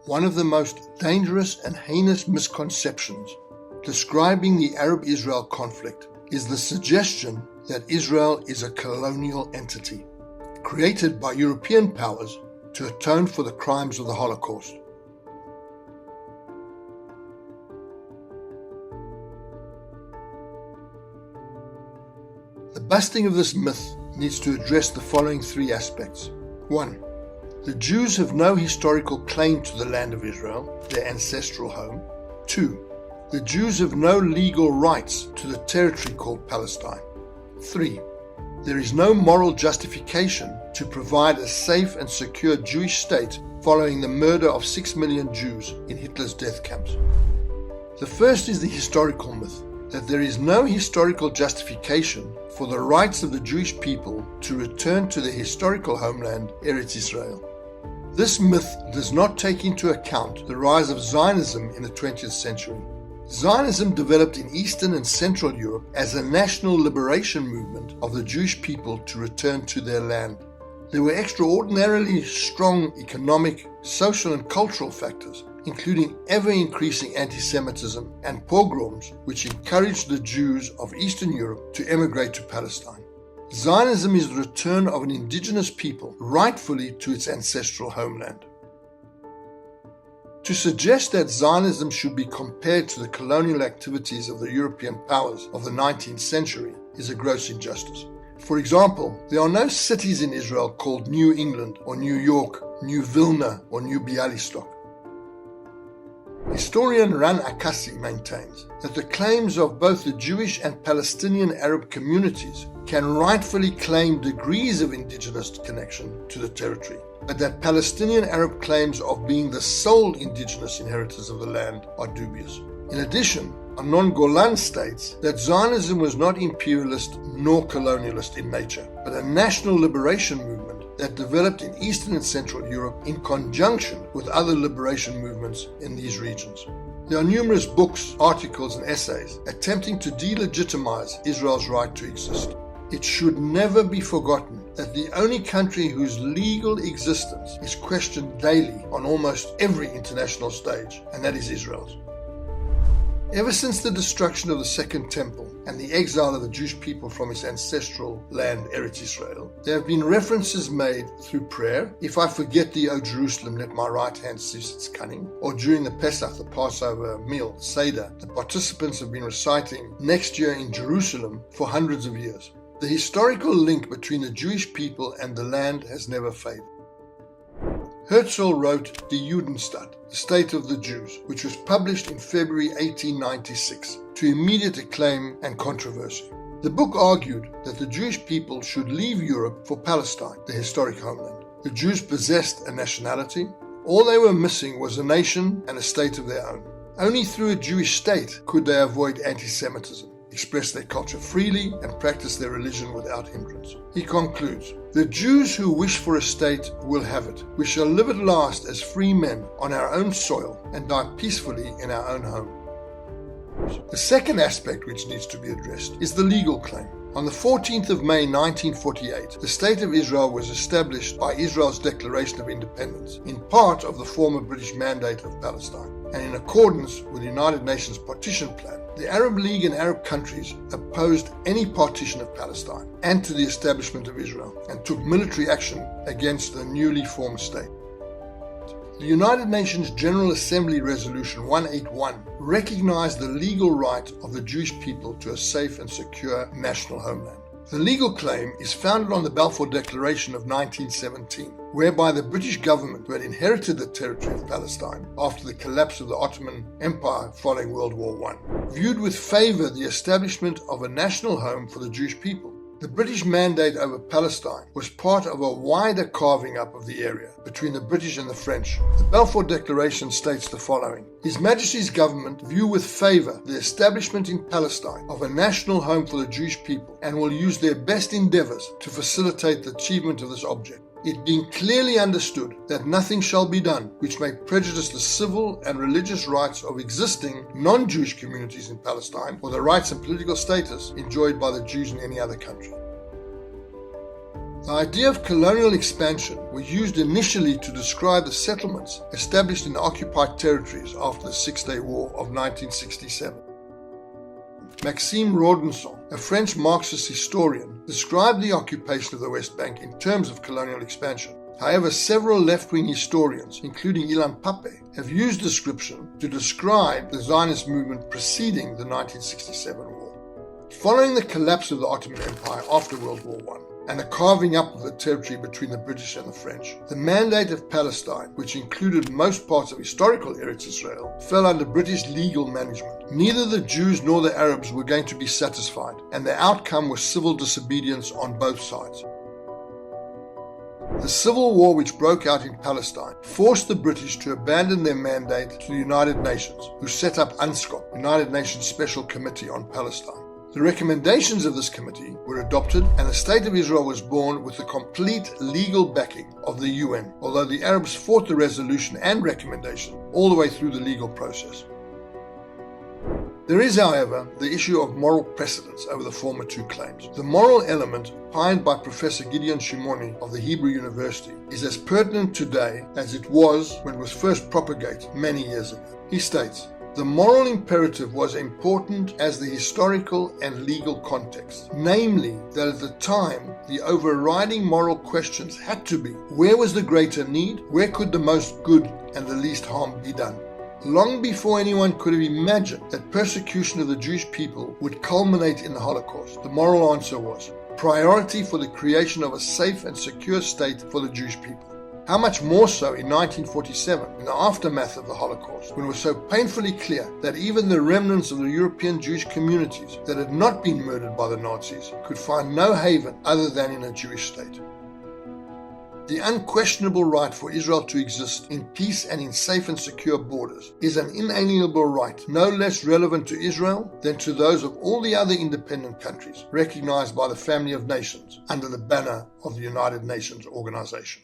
one of the most dangerous and heinous misconceptions describing the Arab-Israel conflict is the suggestion that Israel is a colonial entity, created by European powers to atone for the crimes of the Holocaust. The busting of this myth needs to address the following three aspects. 1. The Jews have no historical claim to the land of Israel, their ancestral home. 2. The Jews have no legal rights to the territory called Palestine. 3. There is no moral justification to provide a safe and secure Jewish state following the murder of 6 million Jews in Hitler's death camps. The first is the historical myth, that there is no historical justification for the rights of the Jewish people to return to their historical homeland, Eretz Israel. This myth does not take into account the rise of Zionism in the 20th century. Zionism developed in Eastern and Central Europe as a national liberation movement of the Jewish people to return to their land. There were extraordinarily strong economic, social and cultural factors, including ever-increasing anti-Semitism and pogroms, which encouraged the Jews of Eastern Europe to emigrate to Palestine. Zionism is the return of an indigenous people rightfully to its ancestral homeland. To suggest that Zionism should be compared to the colonial activities of the European powers of the 19th century is a gross injustice. For example, there are no cities in Israel called New England or New York, New Vilna or New Bialystok. Historian Ran Akassi maintains that the claims of both the Jewish and Palestinian Arab communities can rightfully claim degrees of indigenous connection to the territory, but that Palestinian Arab claims of being the sole indigenous inheritors of the land are dubious. In addition, Amnon Golan states that Zionism was not imperialist nor colonialist in nature, but a national liberation movement that developed in Eastern and Central Europe in conjunction with other liberation movements in these regions. There are numerous books, articles, and essays attempting to delegitimize Israel's right to exist. It should never be forgotten that the only country whose legal existence is questioned daily on almost every international stage, and that is Israel's. Ever since the destruction of the Second Temple and the exile of the Jewish people from its ancestral land, Eretz Israel, there have been references made through prayer, "If I forget thee, O Jerusalem, let my right hand cease its cunning," or during the Pesach, the Passover meal, Seder, the participants have been reciting "Next year in Jerusalem" for hundreds of years. The historical link between the Jewish people and the land has never faded. Herzl wrote Die Judenstadt, The State of the Jews, which was published in February 1896, to immediate acclaim and controversy. The book argued that the Jewish people should leave Europe for Palestine, the historic homeland. The Jews possessed a nationality. All they were missing was a nation and a state of their own. Only through a Jewish state could they avoid anti-Semitism, express their culture freely, and practice their religion without hindrance. He concludes, "The Jews who wish for a state will have it. We shall live at last as free men on our own soil and die peacefully in our own home." The second aspect which needs to be addressed is the legal claim. On the 14th of May 1948, the State of Israel was established by Israel's Declaration of Independence, in part of the former British Mandate of Palestine, and in accordance with the United Nations Partition Plan. The Arab League and Arab countries opposed any partition of Palestine and to the establishment of Israel, and took military action against the newly formed state. The United Nations General Assembly Resolution 181 recognized the legal right of the Jewish people to a safe and secure national homeland. The legal claim is founded on the Balfour Declaration of 1917, whereby the British government, who had inherited the territory of Palestine after the collapse of the Ottoman Empire following World War I, viewed with favor the establishment of a national home for the Jewish people. The British mandate over Palestine was part of a wider carving up of the area between the British and the French. The Balfour Declaration states the following: His Majesty's government view with favour the establishment in Palestine of a national home for the Jewish people, and will use their best endeavours to facilitate the achievement of this object, it being clearly understood that nothing shall be done which may prejudice the civil and religious rights of existing non-Jewish communities in Palestine, or the rights and political status enjoyed by the Jews in any other country. The idea of colonial expansion was used initially to describe the settlements established in the occupied territories after the Six-Day War of 1967. Maxime Rodinson, a French Marxist historian, described the occupation of the West Bank in terms of colonial expansion. However, several left-wing historians, including Ilan Pappé, have used description to describe the Zionist movement preceding the 1967 war. Following the collapse of the Ottoman Empire after World War I, and the carving up of the territory between the British and the French, the Mandate of Palestine, which included most parts of historical Eretz Israel, fell under British legal management. Neither the Jews nor the Arabs were going to be satisfied, and the outcome was civil disobedience on both sides. The civil war which broke out in Palestine forced the British to abandon their mandate to the United Nations, who set up UNSCOP, United Nations Special Committee on Palestine. The recommendations of this committee were adopted, and the State of Israel was born with the complete legal backing of the UN, although the Arabs fought the resolution and recommendation all the way through the legal process. There is, however, the issue of moral precedence over the former two claims. The moral element, opined by Professor Gideon Shimoni of the Hebrew University, is as pertinent today as it was when it was first propagated many years ago. He states, "The moral imperative was important as the historical and legal context, namely that at the time the overriding moral questions had to be, where was the greater need, where could the most good and the least harm be done?" Long before anyone could have imagined that persecution of the Jewish people would culminate in the Holocaust, the moral answer was priority for the creation of a safe and secure state for the Jewish people. How much more so in 1947, in the aftermath of the Holocaust, when it was so painfully clear that even the remnants of the European Jewish communities that had not been murdered by the Nazis could find no haven other than in a Jewish state. The unquestionable right for Israel to exist in peace and in safe and secure borders is an inalienable right, no less relevant to Israel than to those of all the other independent countries recognized by the family of nations under the banner of the United Nations Organization.